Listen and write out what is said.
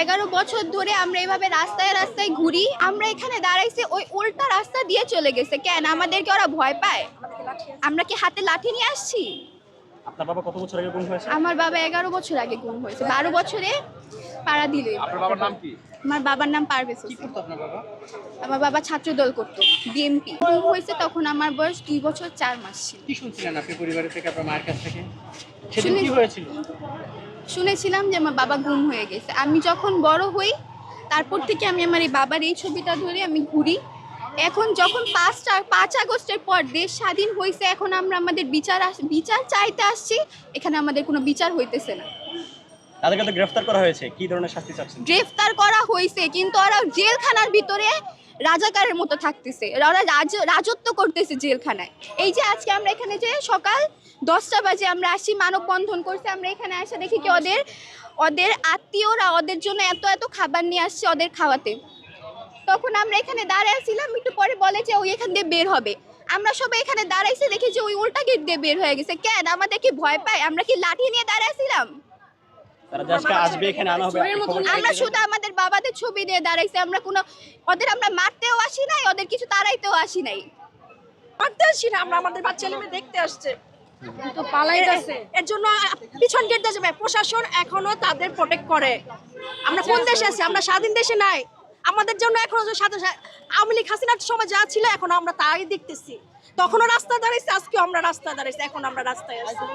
11 বছর ধরে আমরা এভাবে রাস্তায় রাস্তায় ঘুরি। আমরা এখানে দাঁড়াইছি, ওই উল্টা রাস্তা দিয়ে চলে গেছে। কেন আমাদেরকে ওরা ভয় পায়? আমরা কি হাতে লাঠি নিয়ে আসছি? আপনার বাবা কত বছর আগে গুম হয়েছে? আমার বাবা 11 বছর আগে গুম হয়েছে। 12 বছরে পাড়া দিল। আপনার বাবার নাম কি? আমার বাবার নাম পারভেজ কি হোসেন। করতো আপনার বাবা? আমার বাবা ছাত্রদল করতো, বিএমপি। গুম হয়েছে তখন আমার বয়স 2 বছর 4 মাস ছিল। কি শুনছিলেন আপনি পরিবারের থেকে, আপনার মায়ের কাছ থেকে? সেদিন শুনে- কি হয়েছিল? শুনেছিলাম যে আমার বাবা গুম হয়ে গেছে। আমি যখন বড় হই তারপর থেকে আমি আমার এই বাবার এই ছবিটা ধরে আমি ঘুরি। এখন যখন 5 আগস্টের পর দেশ স্বাধীন হয়েছে, এখন আমরা আমাদের বিচার চাইতে আসছি। এখানে আমাদের কোনো বিচার হইতেছে না। তাদেরকে তো গ্রেফতার করা হয়েছে, কি ধরনের শাস্তি চাচ্ছেন? গ্রেফতার করা হয়েছে, কিন্তু ওরা জেলখানার ভিতরে রাজাকারের মতো থাকতেছে। ওরা রাজত্ব করতেছে জেলখানায়। এই যে আজকে আমরা এখানে যে সকাল 10টা বাজে আমরা আসি, মানববন্ধন করছে। আমরা এখানে এসে দেখি কি ওদের আত্মীয়রা ওদের জন্য এত এত খাবার নিয়ে আসছে ওদের খাওয়াতে। তখন আমরা এখানে দাঁড়াইছিলাম, একটু পরে বলে যে ওই এখান দিয়ে বের হবে। আমরা সবাই এখানে দাঁড়াইছি, দেখি যে ওই উল্টা গেট দিয়ে বের হয়ে গেছে। কেন আমাদের কি ভয় পায়? আমরা কি লাঠি নিয়ে দাঁড়াইছিলাম? তারা যে আজকে আসবে, এখানে আনা হবে, আমরা শুধু আমাদের বাবাদের ছবি নিয়ে দাঁড়াইছি। আমরা আমরা মারতেও আসি নাই, ওদের কিছু তাড়াইতেও আসি নাই। মারতে আসি না, আমরা আমাদের বাচ্চা ছেলে মেয়ে দেখতে আসছে। তো পালাইতেছে, এর জন্য পিছন গেট দিয়ে যাবে। প্রশাসন এখনো তাদের প্রোটেক্ট করে। আমরা কোন দেশে আছি? আমরা স্বাধীন দেশে নাই। আমাদের জন্য এখনো আওয়ামী লীগ হাসিনার সময় যা ছিল এখনো আমরা তাই দেখতেছি। তখনও রাস্তায় দাঁড়াইছি, আজকেও আমরা রাস্তায় দাঁড়াইছি, এখন আমরা রাস্তায় আছি।